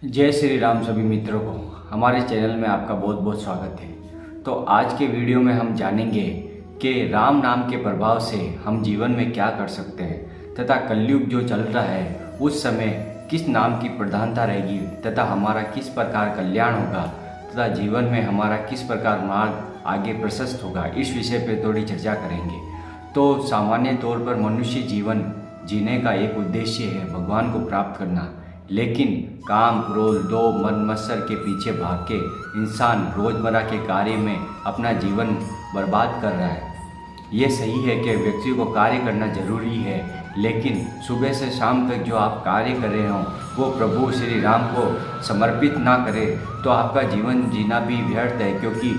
जय श्री राम सभी मित्रों को हमारे चैनल में आपका बहुत बहुत स्वागत है। तो आज के वीडियो में हम जानेंगे कि राम नाम के प्रभाव से हम जीवन में क्या कर सकते हैं तथा कलयुग जो चल रहा है उस समय किस नाम की प्रधानता रहेगी तथा हमारा किस प्रकार कल्याण होगा तथा जीवन में हमारा किस प्रकार मार्ग आगे प्रशस्त होगा, इस विषय पर थोड़ी चर्चा करेंगे। तो सामान्य तौर पर मनुष्य जीवन जीने का एक उद्देश्य है भगवान को प्राप्त करना, लेकिन काम क्रोध लोभ मद मत्सर के पीछे भाग के इंसान रोजमर्रा के कार्य में अपना जीवन बर्बाद कर रहा है। ये सही है कि व्यक्ति को कार्य करना जरूरी है, लेकिन सुबह से शाम तक जो आप कार्य कर रहे हो वो प्रभु श्री राम को समर्पित ना करें तो आपका जीवन जीना भी व्यर्थ है, क्योंकि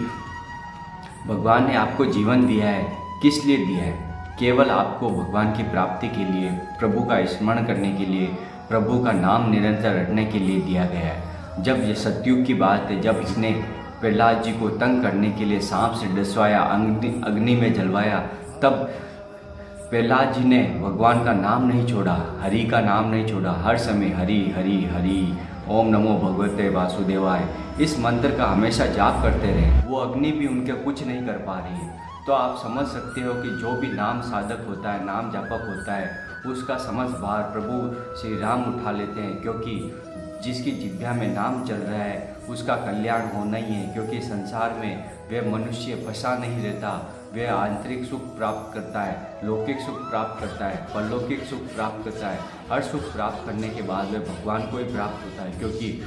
भगवान ने आपको जीवन दिया है। किस लिए दिया है? केवल आपको भगवान की प्राप्ति के लिए, प्रभु का स्मरण करने के लिए, प्रभु का नाम निरंतर रटने के लिए दिया गया है। जब ये सतयुग की बात है, जब इसने प्रहलाद जी को तंग करने के लिए सांप से डसवाया, अग्नि में जलवाया, तब प्रहलाद जी ने भगवान का नाम नहीं छोड़ा, हरि का नाम नहीं छोड़ा। हर समय हरि हरि हरि, ओम नमो भगवते वासुदेवाय, इस मंत्र का हमेशा जाप करते रहे। वो अग्नि भी उनके कुछ नहीं कर पा रही है। तो आप समझ सकते हो कि जो भी नाम साधक होता है, नाम जापक होता है, उसका समस्त भार प्रभु श्री राम उठा लेते हैं, क्योंकि जिसकी जिह्वा में नाम चल रहा है उसका कल्याण होना ही है। क्योंकि संसार में वह मनुष्य फंसा नहीं रहता, वह आंतरिक सुख प्राप्त करता है, लौकिक सुख प्राप्त करता है, परलौकिक सुख प्राप्त करता है। हर सुख प्राप्त करने के बाद वह भगवान को ही प्राप्त होता है, क्योंकि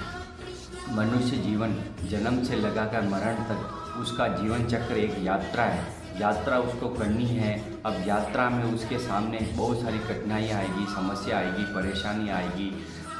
मनुष्य जीवन जन्म से लगाकर मरण तक उसका जीवन चक्र एक यात्रा है। यात्रा उसको करनी है। अब यात्रा में उसके सामने बहुत सारी कठिनाइयाँ आएगी, समस्या आएगी, परेशानी आएगी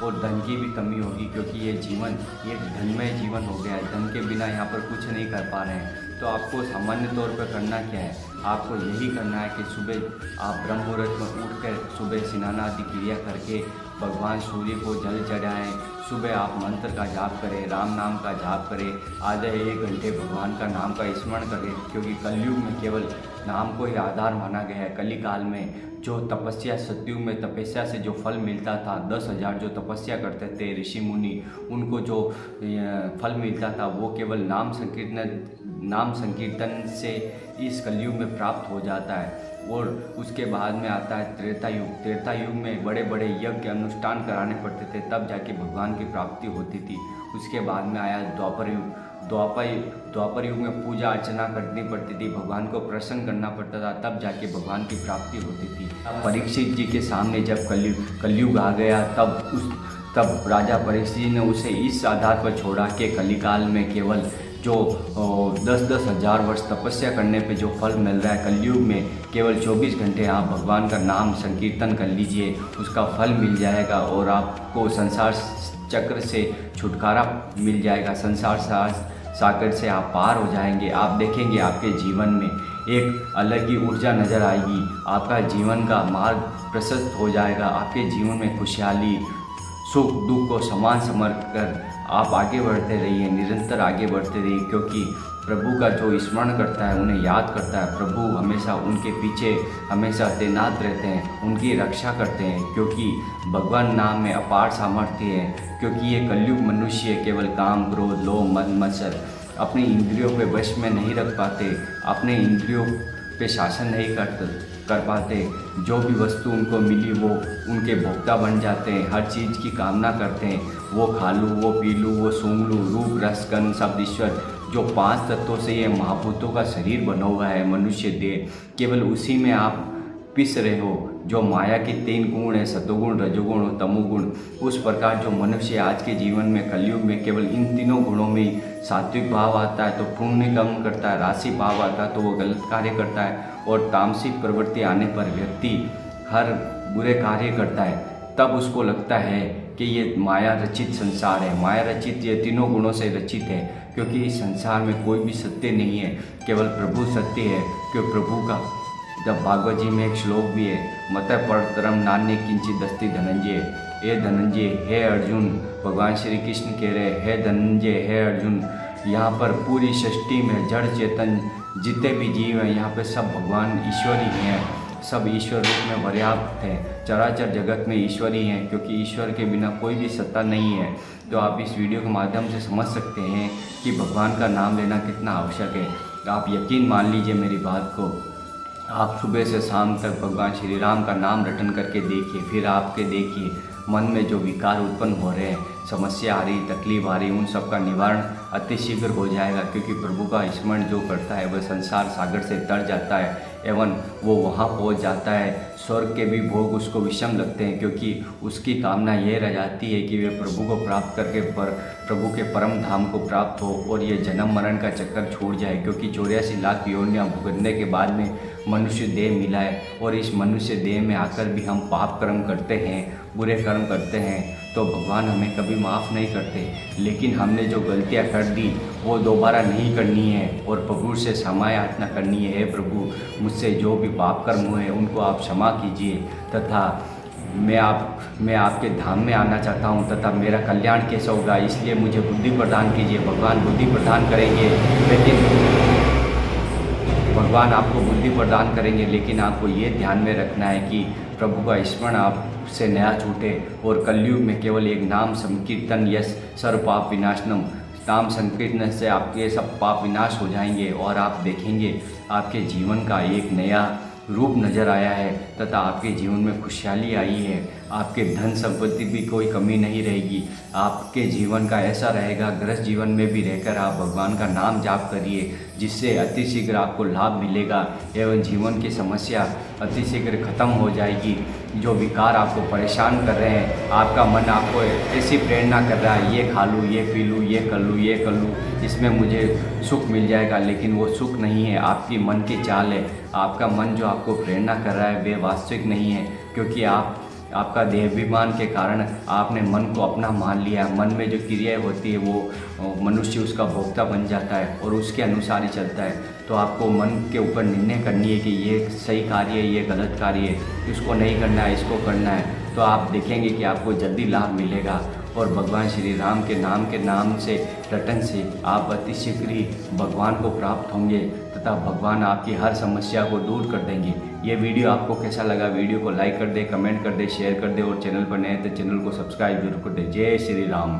और धन की भी कमी होगी, क्योंकि ये जीवन एक धनमय जीवन हो गया है। धन के बिना यहाँ पर कुछ नहीं कर पा रहे हैं। तो आपको सामान्य तौर पर करना क्या है? आपको यही करना है कि सुबह आप ब्रह्म मुहूर्त में उठकर सुबह स्नान आदि क्रिया करके भगवान सूर्य को जल चढ़ाएं। सुबह आप मंत्र का जाप करें, राम नाम का जाप करें, आधे 1 घंटे भगवान का नाम का स्मरण करें, क्योंकि कलयुग में केवल नाम को ही आधार माना गया है। कली काल में जो तपस्या, सतयुग में तपस्या से जो फल मिलता था, 10,000 जो तपस्या करते थे ऋषि मुनि, उनको जो फल मिलता था वो केवल नाम संकीर्तन से इस कलयुग में प्राप्त हो जाता है। और उसके बाद में आता है त्रेता युग। त्रेता युग में बड़े बड़े यज्ञ अनुष्ठान कराने पड़ते थे, तब जाके भगवान की प्राप्ति होती थी। उसके बाद में आया द्वापर युग। द्वापर युग में पूजा अर्चना करनी पड़ती थी, भगवान को प्रसन्न करना पड़ता था, तब जाके भगवान की प्राप्ति होती थी। परीक्षित जी के सामने जब कलयुग आ गया, तब राजा परीक्षित ने उसे इस आधार पर छोड़ा कि कलिकाल में केवल जो 10-10 हज़ार वर्ष तपस्या करने पे जो फल मिल रहा है, कलयुग में केवल 24 घंटे आप भगवान का नाम संकीर्तन कर लीजिए, उसका फल मिल जाएगा और आपको संसार चक्र से छुटकारा मिल जाएगा। संसार सागर से आप पार हो जाएंगे। आप देखेंगे आपके जीवन में एक अलग ही ऊर्जा नज़र आएगी, आपका जीवन का मार्ग प्रशस्त हो जाएगा। आपके जीवन में खुशहाली, सुख दुख को समान समझ कर आप आगे बढ़ते रहिए, निरंतर आगे बढ़ते रहिए, क्योंकि प्रभु का जो स्मरण करता है, उन्हें याद करता है, प्रभु हमेशा उनके पीछे हमेशा तैनात रहते हैं, उनकी रक्षा करते हैं, क्योंकि भगवान नाम में अपार सामर्थ्य है। क्योंकि ये कलयुग मनुष्य केवल काम क्रोध लोभ मद मत्सर अपनी इंद्रियों पे वश में नहीं रख पाते, अपने इंद्रियों पे शासन नहीं कर पाते। जो भी वस्तु उनको मिली वो उनके भोक्ता बन जाते हैं, हर चीज़ की कामना करते हैं, वो खा लूँ, वो पी लूँ, वो सूंघ लूँ। रूप रस गंध शब्द ईश्वर, जो 5 तत्वों से ये महाभूतों का शरीर बना हुआ है मनुष्य देह, केवल उसी में आप पिस रहे हो। जो माया के 3 गुण है, सतोगुण रजोगुण और तमोगुण, उस प्रकार जो मनुष्य आज के जीवन में कलयुग में केवल इन तीनों गुणों में सात्विक भाव आता है तो पुण्य कर्म करता है, राशि भाव आता है तो वो गलत कार्य करता है, और तामसिक प्रवृत्ति आने पर व्यक्ति हर बुरे कार्य करता है। तब उसको लगता है कि ये माया रचित संसार है। माया रचित ये तीनों गुणों से रचित है, क्योंकि इस संसार में कोई भी सत्य नहीं है, केवल प्रभु सत्य है। क्यों? प्रभु का जब भागवत जी में एक श्लोक भी है, मत परतरम नान्य किंचित अस्ति धनंजय। हे धनंजय, हे अर्जुन, भगवान श्री कृष्ण कह रहे हे धनंजय, हे अर्जुन, यहाँ पर पूरी सृष्टि में जड़ चेतन जितने भी जीव हैं यहाँ पे सब भगवान ईश्वर ही हैं, सब ईश्वर रूप में पर्याप्त है। चराचर जगत में ईश्वर ही हैं, क्योंकि ईश्वर के बिना कोई भी सत्ता नहीं है। तो आप इस वीडियो के माध्यम से समझ सकते हैं कि भगवान का नाम लेना कितना आवश्यक है। आप यकीन मान लीजिए मेरी बात को, आप सुबह से शाम तक भगवान श्री राम का नाम रटन करके देखिए, फिर आपके देखिए मन में जो विकार उत्पन्न हो रहे हैं, समस्या आ रही, तकलीफ आ रही, उन सब का निवारण अति शीघ्र हो जाएगा। क्योंकि प्रभु का स्मरण जो करता है वह संसार सागर से तर जाता है एवं वो वहाँ पहुँच जाता है। स्वर्ग के भी भोग उसको विषम लगते हैं, क्योंकि उसकी कामना यह रह जाती है कि वे प्रभु को प्राप्त करके प्रभु के परम धाम को प्राप्त हो और ये जन्म मरण का चक्कर छूट जाए। क्योंकि 84 लाख योनियाँ भुगतने के बाद में मनुष्य देह मिला है, और इस मनुष्य देह में आकर भी हम पाप कर्म करते हैं, बुरे कर्म करते हैं, तो भगवान हमें कभी माफ़ नहीं करते। लेकिन हमने जो गलतियां कर दी वो दोबारा नहीं करनी है और प्रभु से क्षमा याचना करनी है। हे प्रभु, मुझसे जो भी पाप कर्म हुए हैं उनको आप क्षमा कीजिए, तथा मैं आपके धाम में आना चाहता हूं, तथा मेरा कल्याण कैसा होगा, इसलिए मुझे बुद्धि प्रदान कीजिए। भगवान बुद्धि प्रदान करेंगे, भगवान आपको बुद्धि प्रदान करेंगे, लेकिन आपको ये ध्यान में रखना है कि प्रभु का स्मरण आपसे नया छूटे। और कलयुग में केवल एक नाम संकीर्तन यश सर्व पाप विनाशनम, नाम संकीर्तन से आपके सब पाप विनाश हो जाएंगे और आप देखेंगे आपके जीवन का एक नया रूप नज़र आया है, तथा आपके जीवन में खुशहाली आई है। आपके धन संपत्ति भी कोई कमी नहीं रहेगी। आपके जीवन का ऐसा रहेगा, गृहस्थ जीवन में भी रहकर आप भगवान का नाम जाप करिए, जिससे अति शीघ्र आपको लाभ मिलेगा एवं जीवन की समस्या अति शीघ्र खत्म हो जाएगी। जो विकार आपको परेशान कर रहे हैं, आपका मन आपको ऐसी प्रेरणा कर रहा है, ये खा लूँ, ये पी लूँ, ये कर लूँ, ये कर लूँ, इसमें मुझे सुख मिल जाएगा, लेकिन वो सुख नहीं है, आपकी मन की चाल है। आपका मन जो आपको प्रेरणा कर रहा है वे वास्तविक नहीं है, क्योंकि आपका देहाभिमान के कारण आपने मन को अपना मान लिया। मन में जो क्रियाएं होती है वो मनुष्य उसका भोक्ता बन जाता है और उसके अनुसार ही चलता है। तो आपको मन के ऊपर निर्णय करनी है कि ये सही कार्य है, ये गलत कार्य है, इसको नहीं करना है, इसको करना है। तो आप देखेंगे कि आपको जल्दी लाभ मिलेगा और भगवान श्री राम के नाम से रटन से आप अति शीघ्र ही भगवान को प्राप्त होंगे, तथा भगवान आपकी हर समस्या को दूर कर देंगे। ये वीडियो आपको कैसा लगा? वीडियो को लाइक कर दे, कमेंट कर दे, शेयर कर दे, और चैनल पर नए तो चैनल को सब्सक्राइब जरूर कर दे। जय श्री राम।